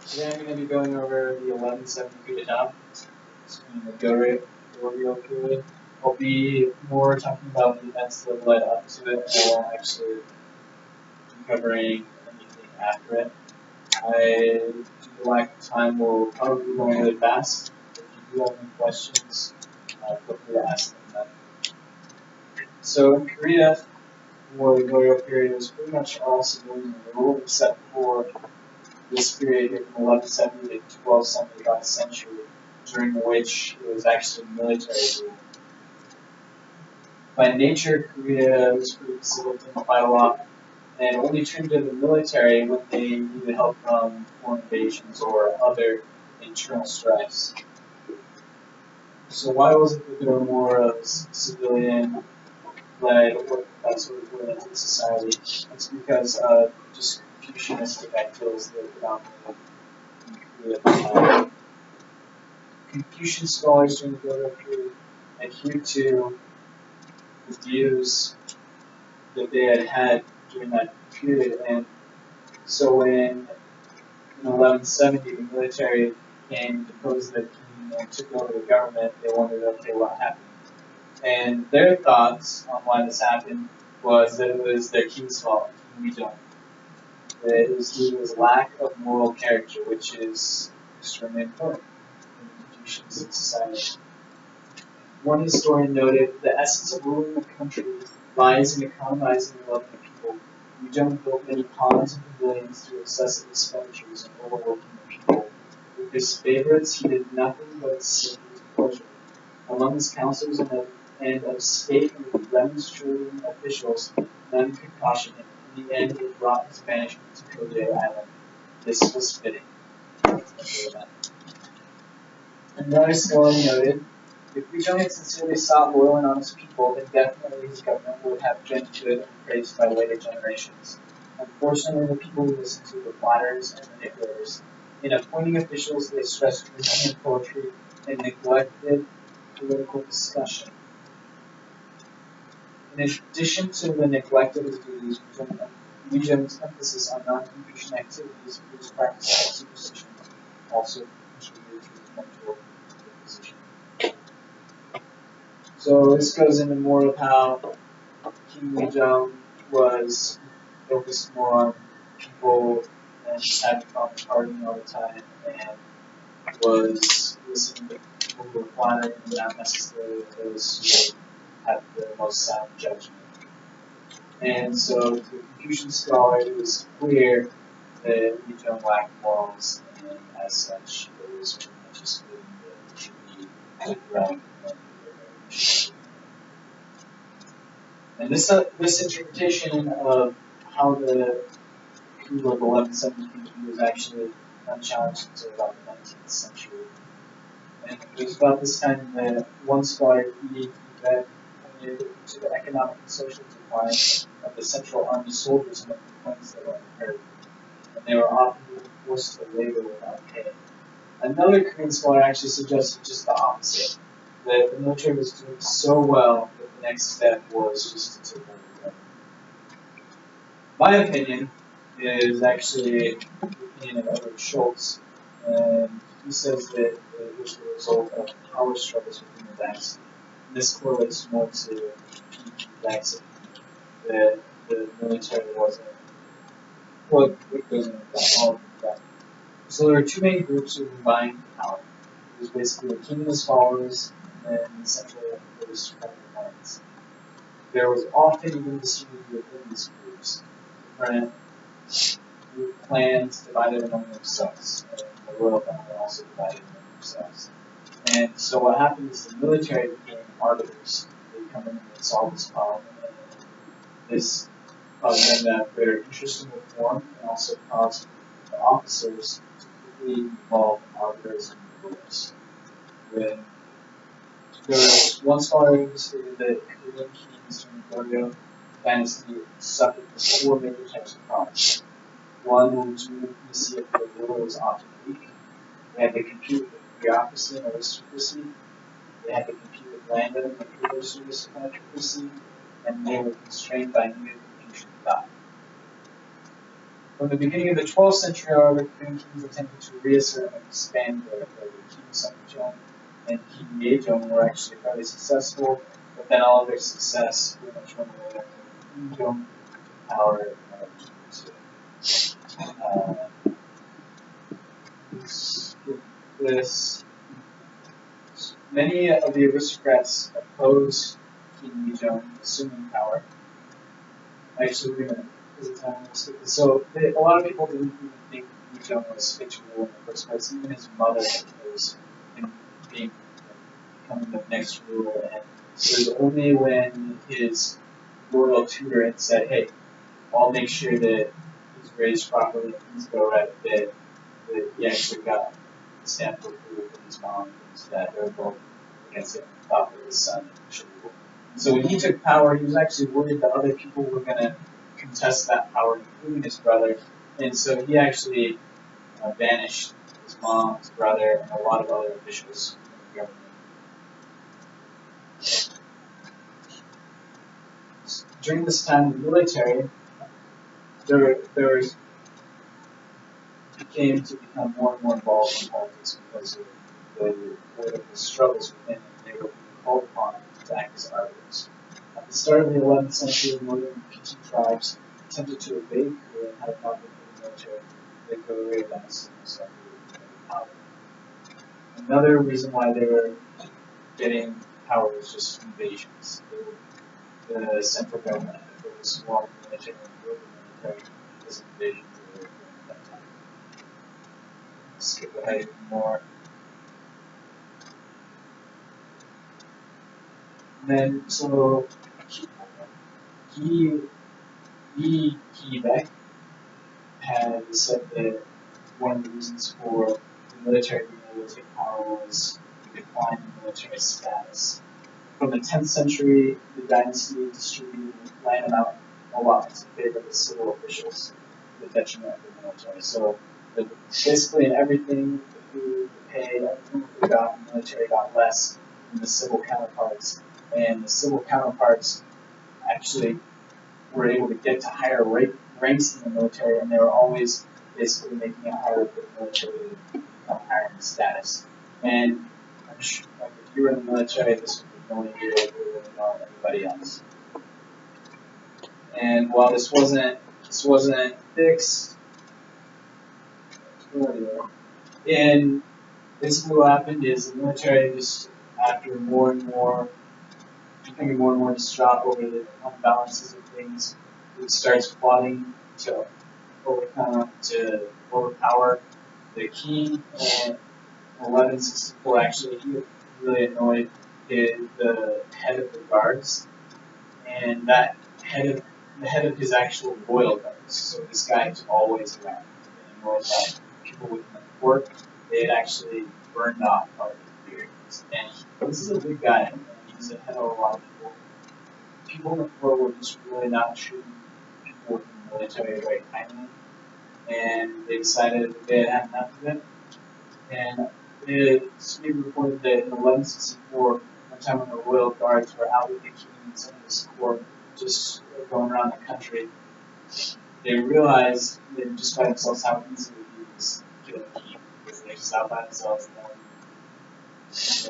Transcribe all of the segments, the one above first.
Today I'm going to be going over the 1170 Vietnam, in the Goryeo period. I'll be more talking about the events that led up to it, and I won't actually be covering anything after it. Due to lack of time, will probably be going really fast. If you do have any questions, feel free to ask them then. So in Korea, for the Goryeo period, it was pretty much all civilian rule except for this period from 1170 to 1275 century, during which it was actually military rule. By nature, Korea was pretty civil, didn't fight a lot, and only turned to the military when they needed help from foreign invasions or other internal strifes. So why was it that there were more of civilian led or that sort of oriented society? It's because of just Confucianistic ideals that predominated in Korea. Confucian scholars during the Goryeo period adhered to the views that they had during that period, and so in 1170 the military came and deposed the king and took over the government. They wondered, okay, what happened? And their thoughts on why this happened was that it was their king's fault. We don't. That it was due to his lack of moral character, which is extremely important in Confucian society. One historian noted, the essence of ruling a country lies in economizing the wealth of people. We don't build many ponds and pavilions through excessive expenditures and overworking the people. With his favorites, he did nothing but seek his pleasure. Among his counselors and of state and remonstrating officials, none could caution him. In the end, it brought his banishment to Kojay Island. This was fitting. Another scholar noted, if Ujong had sincerely sought loyal and honest people, then definitely his government would have been good and praised by later generations. Unfortunately, the people he listened to were flatterers and manipulators. In appointing officials, they stressed reasoning and poetry and neglected political discussion. In addition to the neglect of his duties, Ujong's emphasis on non-Confucian activities, his practice of superstition, also contributed to his mental position. So this goes into more of how King Ujong was focused more on people and just having fun partying all the time, and was listening to people who were flattering and not necessarily those who had the most sound judgment. And so to the Confucian scholar, it was clear that Ujong lacked morals, and as such, it was pretty much just that he should be put around. And this interpretation of how the coup of 1170 was actually unchallenged until about the 19th century. And it was about this time that one scholar, E. Yvette, pointed to the economic and social decline of the Central Army soldiers and the complaints that were heard. And they were often being forced to labor without pay. Another Korean scholar actually suggested just the opposite, that the military was doing so well that the next step was just to take over the government. My opinion is actually the opinion of Edward Schultz, and he says that it was the result of power struggles within the dynasty. And this correlates more to P.P. Dynasty, that the military wasn't what goes into that, all of that. So there are two main groups who combined power. It was basically the king and his followers, and then the central aristocratic alliance. There was often even disunity within these groups. Different clans divided among themselves, and the royal family also divided among themselves. And so what happened is the military became arbiters. They come in and solve this problem, and this caused them to have greater interest in reform, and also caused the officers to quickly involve arbiters and rulers. When there was one scholar who stated that Korean kings during the Goryeo dynasty suffered from four major types of problems. One, which we see if the ruler was often weak. They had to compete with bureaucracy and aristocracy. They had to compete with landowning and privileged aristocracy, and they were constrained by new Confucian thought. From the beginning of the 12th century, however, Korean kings attempted to reassert and expand their King Sejong and King Yejong were actually fairly successful, but then all of their success pretty much went away when King Jong took power this. Many of the aristocrats opposed King Yejong assuming power. Actually, we're going to so a lot of people didn't even think King Yejong was fit to rule in the first place. Even his mother opposed him becoming the next ruler. And it was only when his royal tutor had said, "Hey, I'll make sure that he's raised properly, things go right a bit," that he actually got the stamp of approval from his mom, so that they were both against him, thought that his son should rule. So when he took power, he was actually worried that other people were going to contest that power, including his brother, and so he actually banished his mom, his brother, and a lot of other officials from the government. During this time, the military became more and more involved in politics because of the political struggles within, and they were being called upon to act as arbiters. At the start of the 11th century, northern Peterson tribes attempted to invade Korea and had it not been for the military, the Korean dynasty was likely power. Another reason why they were getting power was just invasions. The central government, there was small military and global military, was invasions that were at that time. Skip ahead even more. And then, so, Lee Ki-baek had said that one of the reasons for the military being able to take power was the decline in military status. From the 10th century, the dynasty distributed land amount allotments in favor of the civil officials, to the detriment of the military. So basically in everything, the food, the pay, everything that they got, the military got less than the civil counterparts. And the civil counterparts actually were able to get to higher ranks in the military, and they were always basically making it harder for the military to become higher in status. And I'm sure, like, if you were in the military, this would be knowing you over everybody else. And while this wasn't fixed, and basically what happened is the military just, after becoming more and more distraught over the unbalances of things, it starts plotting to overpower the king. And in 1164, actually, he really annoyed the head of the guards, and the head of his actual royal guards. So this guy is always around. And annoyed that people within the court, they had actually burned off part of his beard. And this is a big guy, and he's ahead of a lot of people. People in the court were just really not treating people within the military very kindly, and they decided that they had enough of it. And it's being reported that in 1164, one time when the royal guards were out with the king and some of his court, just going around the country, they realized that just by themselves how easy it would be to kill the king, because they're just out by themselves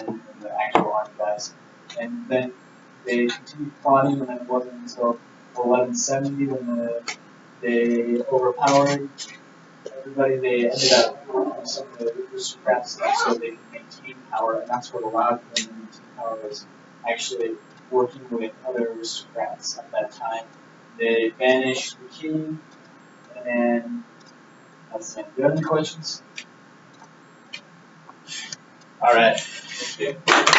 and the actual armed guys. And then they continued plotting, and then it wasn't until 1170 when they overpowered everybody. They ended up working with some of the aristocrats so they could maintain power, and that's what allowed them to maintain power, was actually working with other aristocrats at that time. They banished the king, and that's it. Do you have any questions? All right. Thank you.